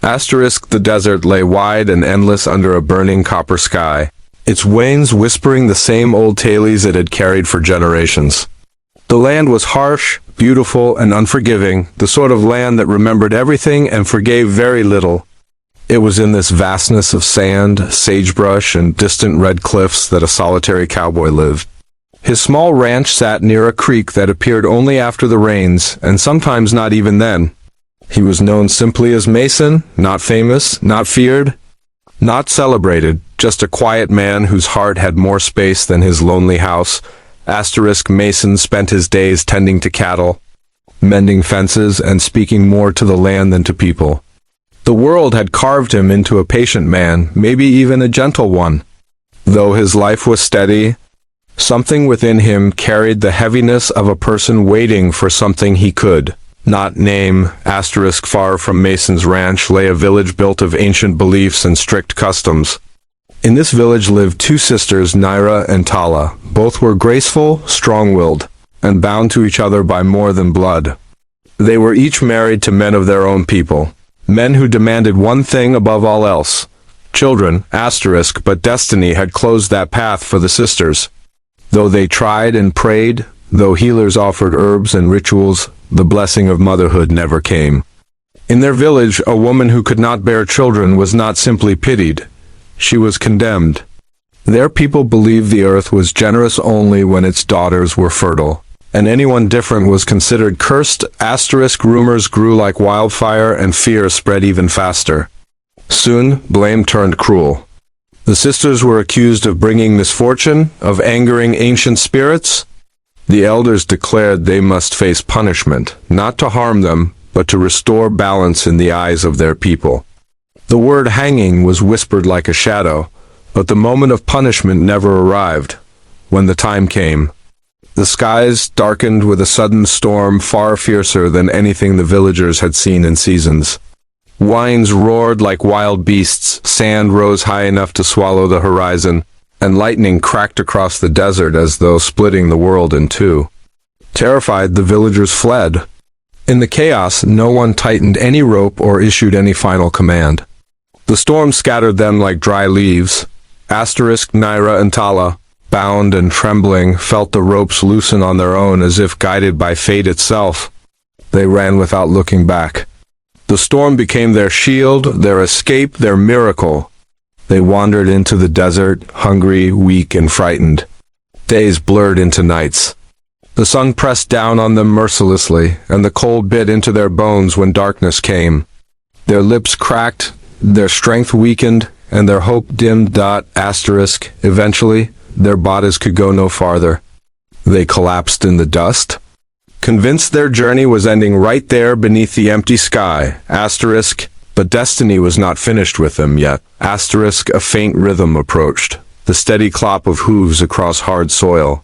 The desert lay wide and endless under a burning copper sky, its wains whispering the same old tales it had carried for generations. The land was harsh, beautiful, and unforgiving, the sort of land that remembered everything and forgave very little. It was in this vastness of sand, sagebrush, and distant red cliffs that a solitary cowboy lived. His small ranch sat near a creek that appeared only after the rains, and sometimes not even then. He was known simply as Mason, not famous, not feared, not celebrated, just a quiet man whose heart had more space than his lonely house. Mason spent his days tending to cattle, mending fences, and speaking more to the land than to people. The world had carved him into a patient man, maybe even a gentle one. Though his life was steady, something within him carried the heaviness of a person waiting for something he could not name. Far from Mason's ranch lay a village built of ancient beliefs and strict customs. In this village lived two sisters, Naira and Tala. Both were graceful, strong-willed, and bound to each other by more than blood. They were each married to men of their own people, men who demanded one thing above all else: children. But destiny had closed that path for the sisters. Though they tried and prayed, though healers offered herbs and rituals, the blessing of motherhood never came. In their village, a woman who could not bear children was not simply pitied. She was condemned. Their people believed the earth was generous only when its daughters were fertile, and anyone different was considered cursed. Rumors grew like wildfire, and fear spread even faster. Soon, blame turned cruel. The sisters were accused of bringing misfortune, of angering ancient spirits. The elders declared they must face punishment, not to harm them, but to restore balance in the eyes of their people. The word hanging was whispered like a shadow, but the moment of punishment never arrived. When the time came, the skies darkened with a sudden storm far fiercer than anything the villagers had seen in seasons. Winds roared like wild beasts, sand rose high enough to swallow the horizon, and lightning cracked across the desert as though splitting the world in two. Terrified, the villagers fled. In the chaos, no one tightened any rope or issued any final command. The storm scattered them like dry leaves. Naira and Tala, bound and trembling, felt the ropes loosen on their own as if guided by fate itself. They ran without looking back. The storm became their shield, their escape, their miracle. They wandered into the desert, hungry, weak, and frightened. Days blurred into nights. The sun pressed down on them mercilessly, and the cold bit into their bones when darkness came. Their lips cracked, their strength weakened, and their hope dimmed. Eventually, their bodies could go no farther. They collapsed in the dust, convinced their journey was ending right there beneath the empty sky. But destiny was not finished with them yet. A faint rhythm approached, the steady clop of hooves across hard soil.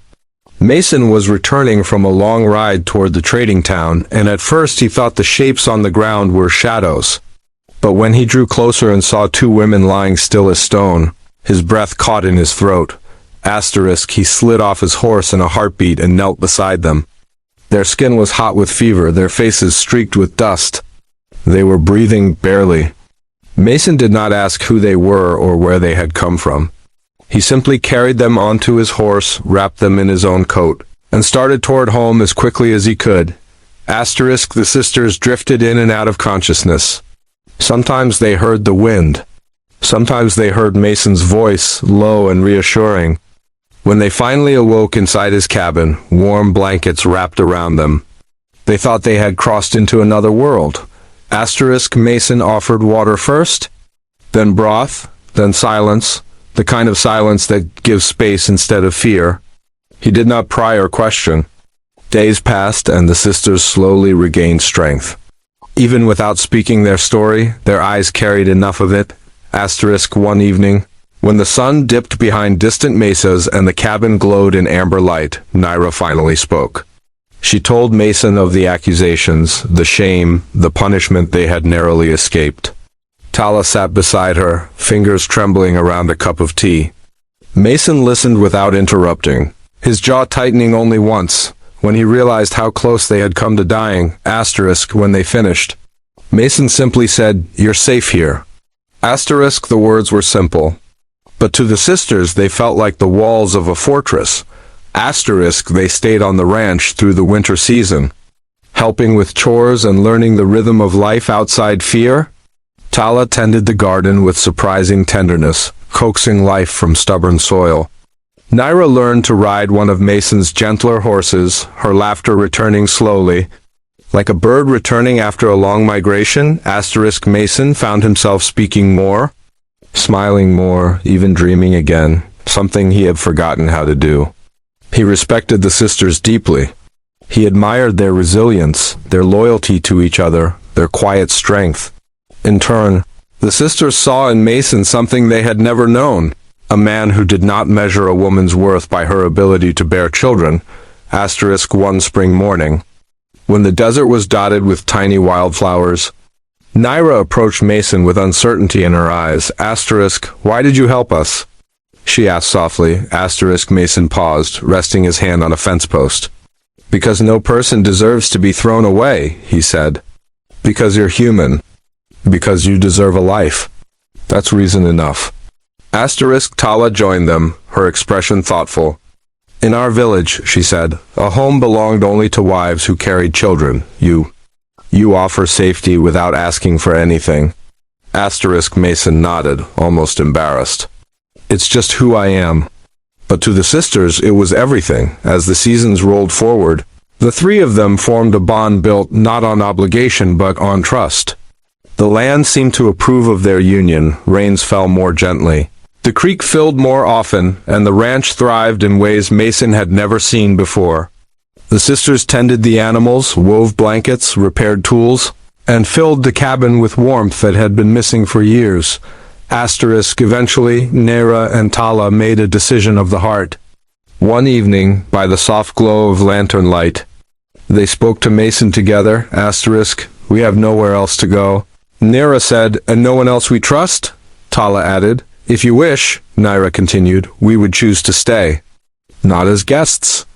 Mason was returning from a long ride toward the trading town, and at first he thought the shapes on the ground were shadows. But when he drew closer and saw two women lying still as stone, his breath caught in his throat. He slid off his horse in a heartbeat and knelt beside them. Their skin was hot with fever, their faces streaked with dust. They were breathing barely. Mason did not ask who they were or where they had come from. He simply carried them onto his horse, wrapped them in his own coat, and started toward home as quickly as he could. The sisters drifted in and out of consciousness. Sometimes they heard the wind. Sometimes they heard Mason's voice, low and reassuring. When they finally awoke inside his cabin, warm blankets wrapped around them. They thought they had crossed into another world. Mason offered water first, then broth, then silence, the kind of silence that gives space instead of fear. He did not pry or question. Days passed, and the sisters slowly regained strength. Even without speaking their story, their eyes carried enough of it. One evening, when the sun dipped behind distant mesas and the cabin glowed in amber light, Naira finally spoke. She told Mason of the accusations, the shame, the punishment they had narrowly escaped. Tala sat beside her, fingers trembling around a cup of tea. Mason listened without interrupting, his jaw tightening only once, when he realized how close they had come to dying. When they finished, Mason simply said, "You're safe here." Asterisk, the words were simple. But to the sisters, they felt like the walls of a fortress. Asterisk, they stayed on the ranch through the winter season, helping with chores and learning the rhythm of life outside fear. Tala tended the garden with surprising tenderness, coaxing life from stubborn soil. Naira learned to ride one of Mason's gentler horses, her laughter returning slowly. Like a bird returning after a long migration, Asterisk Mason found himself speaking more, smiling more, even dreaming again, something he had forgotten how to do. He respected the sisters deeply. He admired their resilience, their loyalty to each other, their quiet strength. In turn, the sisters saw in Mason something they had never known, a man who did not measure a woman's worth by her ability to bear children. Asterisk, one spring morning, when the desert was dotted with tiny wildflowers, Naira approached Mason with uncertainty in her eyes. Asterisk, why did you help us? She asked softly. Asterisk, Mason paused, resting his hand on a fence post. Because no person deserves to be thrown away, he said. Because you're human. Because you deserve a life. That's reason enough. Asterisk, Tala joined them, her expression thoughtful. In our village, she said, a home belonged only to wives who carried children. You offer safety without asking for anything. Asterisk, Mason nodded, almost embarrassed. It's just who I am. But to the sisters, it was everything. As the seasons rolled forward, the three of them formed a bond built not on obligation but on trust. The land seemed to approve of their union. Rains fell more gently. The creek filled more often, and the ranch thrived in ways Mason had never seen before. The sisters tended the animals, wove blankets, repaired tools, and filled the cabin with warmth that had been missing for years. Asterisk, eventually, Naira and Tala made a decision of the heart. One evening, by the soft glow of lantern light, they spoke to Mason together. Asterisk, we have nowhere else to go. Naira said, and no one else we trust? Tala added. If you wish, Naira continued, we would choose to stay. Not as guests.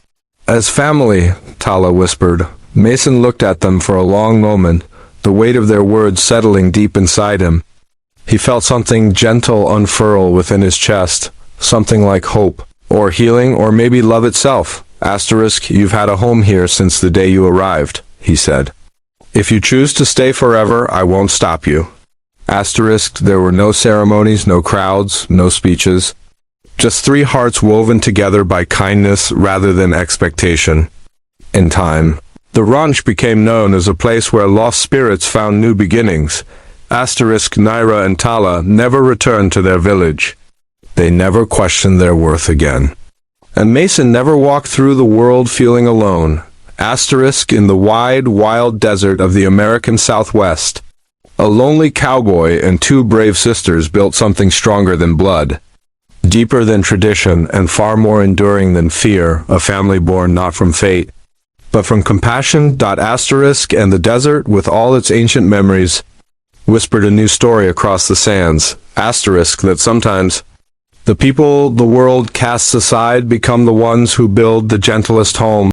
As family, Tala whispered. Mason looked at them for a long moment, the weight of their words settling deep inside him. He felt something gentle unfurl within his chest, something like hope, or healing, or maybe love itself. Asterisk, you've had a home here since the day you arrived, he said. If you choose to stay forever, I won't stop you. Asterisk, there were no ceremonies, no crowds, no speeches. Just three hearts woven together by kindness rather than expectation. In time, the ranch became known as a place where lost spirits found new beginnings. Asterisk, Naira and Tala never returned to their village. They never questioned their worth again. And Mason never walked through the world feeling alone. Asterisk, in the wide, wild desert of the American Southwest, a lonely cowboy and two brave sisters built something stronger than blood, deeper than tradition, and far more enduring than fear, a family born not from fate, but from compassion. Asterisk, and the desert, with all its ancient memories, whispered a new story across the sands. Asterisk, that sometimes the people the world casts aside become the ones who build the gentlest home.